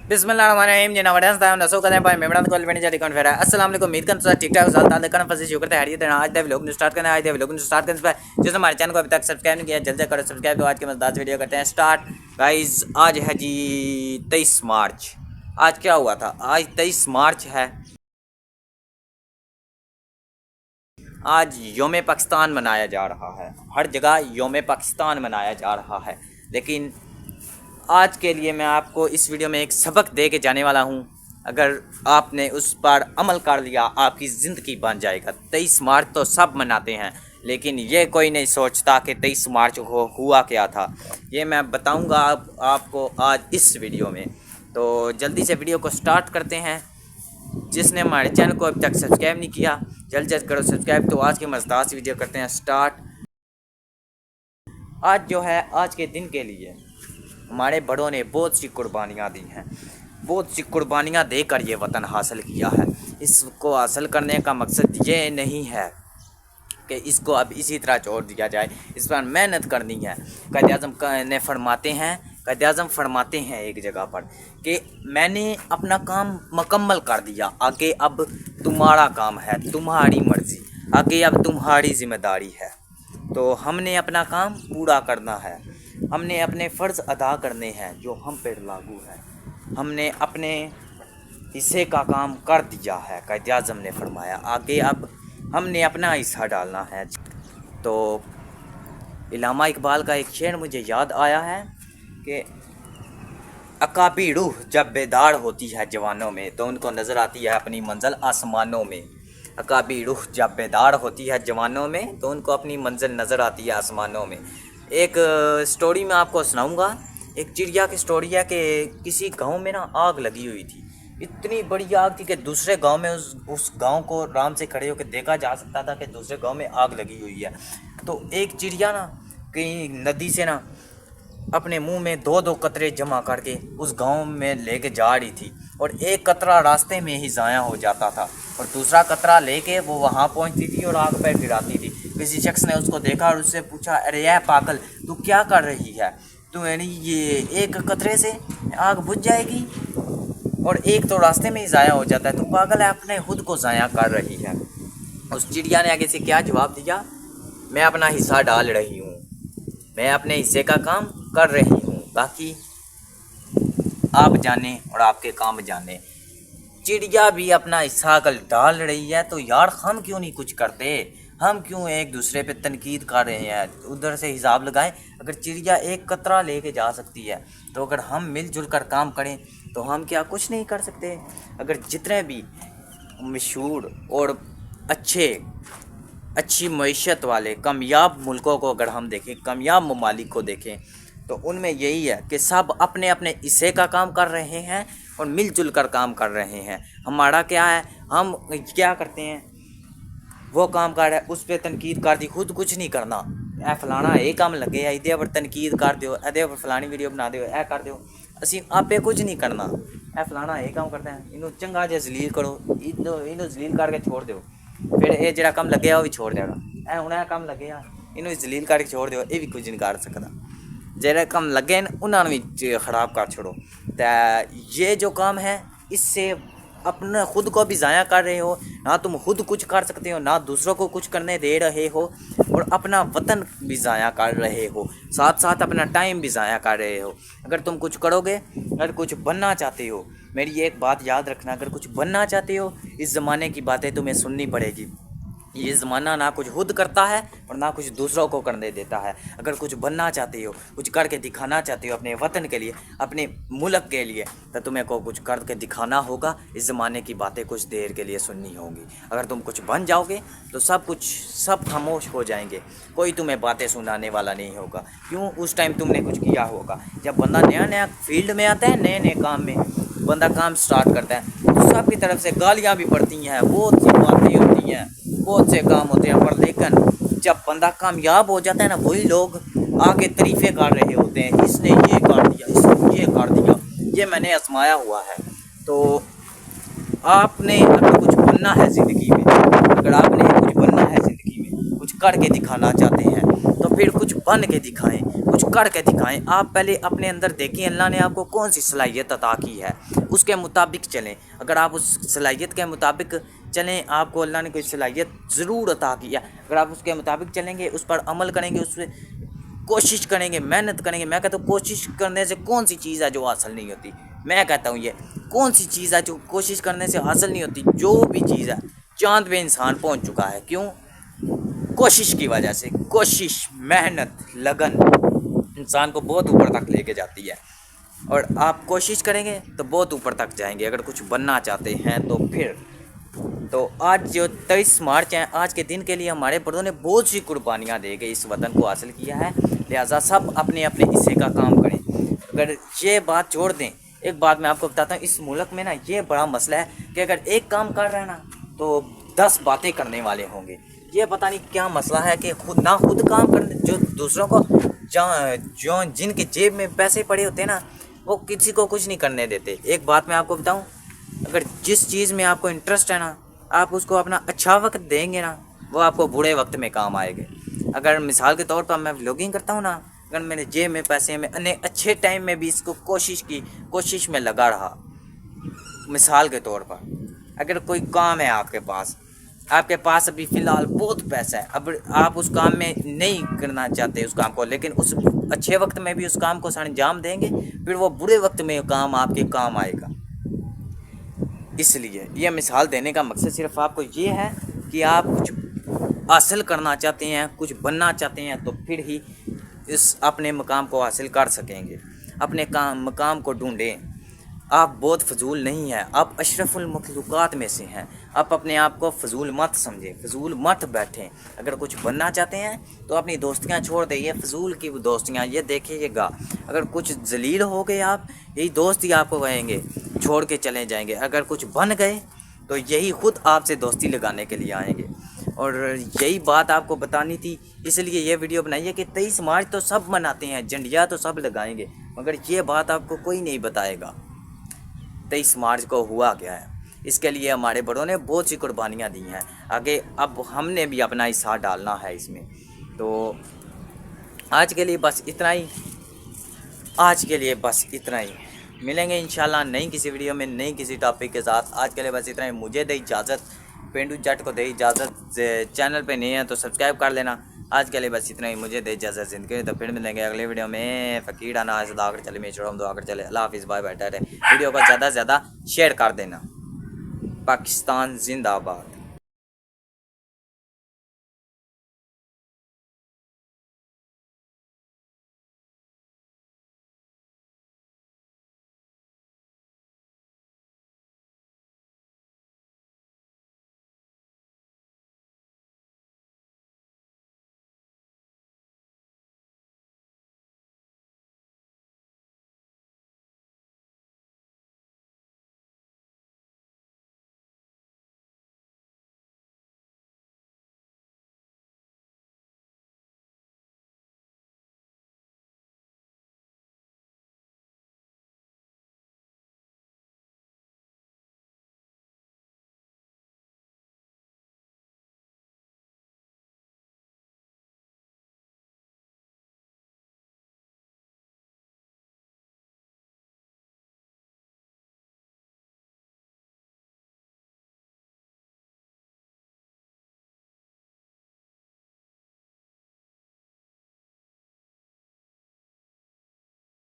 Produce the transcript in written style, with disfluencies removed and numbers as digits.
Bismillahirrahmanirrahim. Jina wadan sa naso kada pa memran ko lbeni jadi kon fera. Assalamu alaikum. उम्मीद करता हूं ठीक ठाक साल ताले करना फंसे शुक्र है हरियत है। आज दा व्लॉग स्टार्ट करना है। आज दा व्लॉग स्टार्ट करने से पहले जिसने हमारे चैनल को अभी तक सब्सक्राइब नहीं किया जल्दी से करो सब्सक्राइब। तो आज के मजेदार वीडियो करते हैं स्टार्ट। गाइस आज है जी 23 मार्च। आज क्या हुआ था? आज 23 मार्च है। आज योम पाकिस्तान मनाया जा रहा है। हर जगह योम पाकिस्तान मनाया जा रहा है, लेकिन आज के लिए मैं आपको इस वीडियो में एक सबक दे के जाने वाला हूँ। अगर आपने उस पर अमल कर लिया आपकी ज़िंदगी बन जाएगा। 23 मार्च तो सब मनाते हैं, लेकिन ये कोई नहीं सोचता कि 23 मार्च को हुआ क्या था। ये मैं बताऊँगा आपको आज इस वीडियो में। तो जल्दी से वीडियो को स्टार्ट करते हैं। जिसने हमारे चैनल को अभी तक सब्सक्राइब नहीं किया जल्द से जल्द करो सब्सक्राइब। तो आज की मज़ेदार सी वीडियो करते हैं स्टार्ट। आज जो है आज के दिन के लिए हमारे बड़ों ने बहुत सी कुर्बानियाँ दी हैं, बहुत सी कुर्बानियाँ देकर ये वतन हासिल किया है। इसको हासिल करने का मकसद ये नहीं है कि इसको अब इसी तरह छोड़ दिया जाए, इस पर मेहनत करनी है। क़ायद-ए-आज़म फरमाते हैं एक जगह पर कि मैंने अपना काम मुकम्मल कर दिया, आगे अब तुम्हारा काम है, तुम्हारी मर्ज़ी, आगे अब तुम्हारी ज़िम्मेदारी है। तो हमने अपना काम पूरा करना है, हमने अपने फ़र्ज़ अदा करने हैं जो हम पर लागू है। हमने अपने हिस्से का काम कर दिया है, क़ायद-ए-आज़म ने फरमाया, आगे अब हमने अपना हिस्सा डालना है। तो इल्लामा इकबाल का एक शेर मुझे याद आया है कि अकाबी रूह जब बेदार होती है जवानों में तो उनको नज़र आती है अपनी मंजिल आसमानों में। अकाबी रूह जब बेदार होती है जवानों में तो उनको अपनी मंजिल नज़र आती है आसमानों में। एक स्टोरी मैं आपको सुनाऊंगा। एक चिड़िया की स्टोरी है कि किसी गांव में ना आग लगी हुई थी। इतनी बड़ी आग थी कि दूसरे गांव में उस गांव को आराम से खड़े होकर देखा जा सकता था कि दूसरे गांव में आग लगी हुई है। तो एक चिड़िया ना कहीं नदी से ना अपने मुंह में दो दो कतरे जमा करके उस गांव में लेके जा रही थी, और एक कतरा रास्ते में ही ज़ाया हो जाता था और दूसरा कतरा लेके वो वहां पहुंचती थी और आग पर गिराती थी। किसी शख्स ने उसको देखा और उससे पूछा, अरे यह पागल तू क्या कर रही है? तू यानी ये एक कतरे से आग बुझ जाएगी और एक तो रास्ते में ही ज़ाया हो जाता है, तो पागल है, अपने खुद को ज़ाया कर रही है। उस चिड़िया ने आगे से क्या जवाब दिया? मैं अपना हिस्सा डाल रही हूँ, मैं अपने हिस्से का काम कर रही हूँ, बाकी आप जाने और आपके काम जाने। चिड़िया भी अपना हिस्सा कल डाल रही है, तो यार हम क्यों नहीं कुछ करते? हम क्यों एक दूसरे पे तनकीद कर रहे हैं? उधर से हिसाब लगाएं। अगर चिड़िया एक कतरा लेके जा सकती है तो अगर हम मिलजुल कर काम करें तो हम क्या कुछ नहीं कर सकते? अगर जितने भी मशहूर और अच्छी मईशत वाले कामयाब मुल्कों को अगर हम देखें, कामयाब ममालिक को देखें, तो उनमें यही है कि सब अपने अपने हिस्से का काम कर रहे हैं और मिलजुल कर काम कर रहे हैं। हमारा क्या है, हम क्या करते हैं, वो काम कर रहा है उस पर तनकीद कर दी, खुद कुछ नहीं करना। ए फलाना ये काम लगे है, इहदे पर तनकीद कर दो, इहदे पर फलानी वीडियो बना दो, ए कर दो, असी आपे कुछ नहीं करना। ए फलाना ये काम करते हैं, इनू चंगा जिहा जलील करो, इनू जलील करके छोड़ दो, फिर ये जिहड़ा काम लगे वो भी छोड़ देगा। ए हुण ए काम लगे इनू जलील करके छोड़ दो, ये भी कुछ नहीं कर सकता। जिहड़े काम लगे उन्होंने भी ख़राब कर छोड़ो। तो ये जो काम है इससे अपने खुद को भी ज़ाया कर रहे हो, ना तुम खुद कुछ कर सकते हो, ना दूसरों को कुछ करने दे रहे हो, और अपना वतन भी ज़ाया कर रहे हो, साथ साथ अपना टाइम भी ज़ाया कर रहे हो। अगर तुम कुछ करोगे, अगर कुछ बनना चाहते हो, मेरी एक बात याद रखना, अगर कुछ बनना चाहते हो इस ज़माने की बातें तुम्हें सुननी पड़ेगी। ये ज़माना ना कुछ खुद करता है और ना कुछ दूसरों को करने देता है। अगर कुछ बनना चाहते हो, कुछ करके दिखाना चाहते हो अपने वतन के लिए, अपने मुल्क के लिए, तो तुम्हें को कुछ करके दिखाना होगा। इस ज़माने की बातें कुछ देर के लिए सुननी होंगी। अगर तुम कुछ बन जाओगे तो सब खामोश हो जाएंगे, कोई तुम्हें बातें सुनाने वाला नहीं होगा। क्यों? उस टाइम तुमने कुछ किया होगा। जब बंदा नया नया फील्ड में आता है, नए नए काम में बंदा काम स्टार्ट करता है, तो सबकी तरफ से गालियाँ भी पड़ती हैं, बहुत सी बातें होती हैं, बहुत से काम होते हैं, पर लेकिन जब बंदा कामयाब हो जाता है ना, वही लोग आके तारीफ़ें कर रहे होते हैं, इसने ये कर दिया, इसने ये कर दिया, ये मैंने आजमाया हुआ है। तो आपने अगर कुछ बनना है ज़िंदगी में, अगर आपने कुछ बनना है ज़िंदगी में, कुछ करके दिखाना चाहते हैं, तो پھر کچھ بن کے دکھائیں، کچھ کر کے دکھائیں۔ آپ پہلے اپنے اندر دیکھیں اللہ نے آپ کو کون سی صلاحیت عطا کی ہے، اس کے مطابق چلیں۔ اگر آپ اس صلاحیت کے مطابق چلیں، آپ کو اللہ نے کوئی صلاحیت ضرور عطا کی ہے، اگر آپ اس کے مطابق چلیں گے، اس پر عمل کریں گے، اس پہ کوشش کریں گے، محنت کریں گے۔ میں کہتا ہوں کوشش کرنے سے کون سی چیز ہے جو حاصل نہیں ہوتی، میں کہتا ہوں یہ کون سی چیز ہے جو کوشش کرنے سے حاصل نہیں ہوتی۔ جو بھی چیز ہے، چاند پہ انسان پہنچ چکا ہے، کیوں؟ کوشش کی وجہ سے۔ کوشش، محنت، لگن انسان کو بہت اوپر تک لے کے جاتی ہے، اور آپ کوشش کریں گے تو بہت اوپر تک جائیں گے۔ اگر کچھ بننا چاہتے ہیں تو پھر تو آج جو 23 مارچ ہے، آج کے دن کے لیے ہمارے بڑوں نے بہت سی قربانیاں دے کے اس وطن کو حاصل کیا ہے، لہٰذا سب اپنے اپنے حصے کا کام کریں۔ اگر یہ بات چھوڑ دیں، ایک بات میں آپ کو بتاتا ہوں، اس ملک میں نا یہ بڑا مسئلہ ہے کہ اگر ایک کام کر رہا ہے نا تو 10 باتیں کرنے والے ہوں گے۔ یہ پتہ نہیں کیا مسئلہ ہے کہ خود کام کرنے، جو دوسروں کو جن کے جیب میں پیسے پڑے ہوتے ہیں نا، وہ کسی کو کچھ نہیں کرنے دیتے۔ ایک بات میں آپ کو بتاؤں، اگر جس چیز میں آپ کو انٹرسٹ ہے نا، آپ اس کو اپنا اچھا وقت دیں گے نا، وہ آپ کو برے وقت میں کام آئے گے۔ اگر مثال کے طور پر میں ولاگنگ کرتا ہوں نا، اگر میرے جیب میں پیسے، میں اچھے ٹائم میں بھی اس کو کوشش میں لگا رہا، مثال کے طور پر اگر کوئی کام ہے آپ کے پاس ابھی فی الحال بہت پیسہ ہے، اب آپ اس کام میں نہیں کرنا چاہتے اس کام کو، لیکن اس اچھے وقت میں بھی اس کام کو انجام دیں گے، پھر وہ برے وقت میں کام آپ کے کام آئے گا۔ اس لیے یہ مثال دینے کا مقصد صرف آپ کو یہ ہے کہ آپ کچھ حاصل کرنا چاہتے ہیں، کچھ بننا چاہتے ہیں، تو پھر ہی اس اپنے مقام کو حاصل کر سکیں گے۔ اپنے مقام کو ڈھونڈیں۔ آپ بہت فضول نہیں ہیں، آپ اشرف المخلوقات میں سے ہیں۔ آپ اپنے آپ کو فضول مت سمجھیں، فضول مت بیٹھیں۔ اگر کچھ بننا چاہتے ہیں تو اپنی دوستیاں چھوڑ دیں، یہ فضول کی دوستیاں، یہ دیکھیے گا۔ اگر کچھ ذلیل ہو گئے آپ، یہی دوست ہی آپ کو کہیں گے، چھوڑ کے چلے جائیں گے۔ اگر کچھ بن گئے تو یہی خود آپ سے دوستی لگانے کے لیے آئیں گے۔ اور یہی بات آپ کو بتانی تھی، اس لیے یہ ویڈیو بنائی ہے کہ 23 مارچ تو سب مناتے ہیں، جھنڈیاں تو سب لگائیں گے، مگر یہ بات آپ کو کوئی نہیں بتائے گا 23 مارچ کو ہوا کیا ہے۔ اس کے لیے ہمارے بڑوں نے بہت سی قربانیاں دی ہیں، آگے اب ہم نے بھی اپنا حصہ ڈالنا ہے اس میں۔ تو آج کے لیے بس اتنا ہی، ملیں گے انشاءاللہ نئی کسی ویڈیو میں، نئی کسی ٹاپک کے ساتھ۔ آج کے لیے بس اتنا ہی، مجھے دے اجازت، پینڈو جٹ کو دے اجازت، چینل پہ نہیں ہے تو سبسکرائب کر لینا۔ آج کے لیے بس اتنا ہی، مجھے دے اجازت زندگی، تو پھر ملیں گے اگلے ویڈیو میں۔ فقیر آنا صدا کر چلے، میں چھوڑوں دعا کر چلے۔ اللہ حافظ، بائے بائے، ٹاٹا۔ ویڈیو کو زیادہ سے زیادہ شیئر کر دینا۔ پاکستان زندہ باد۔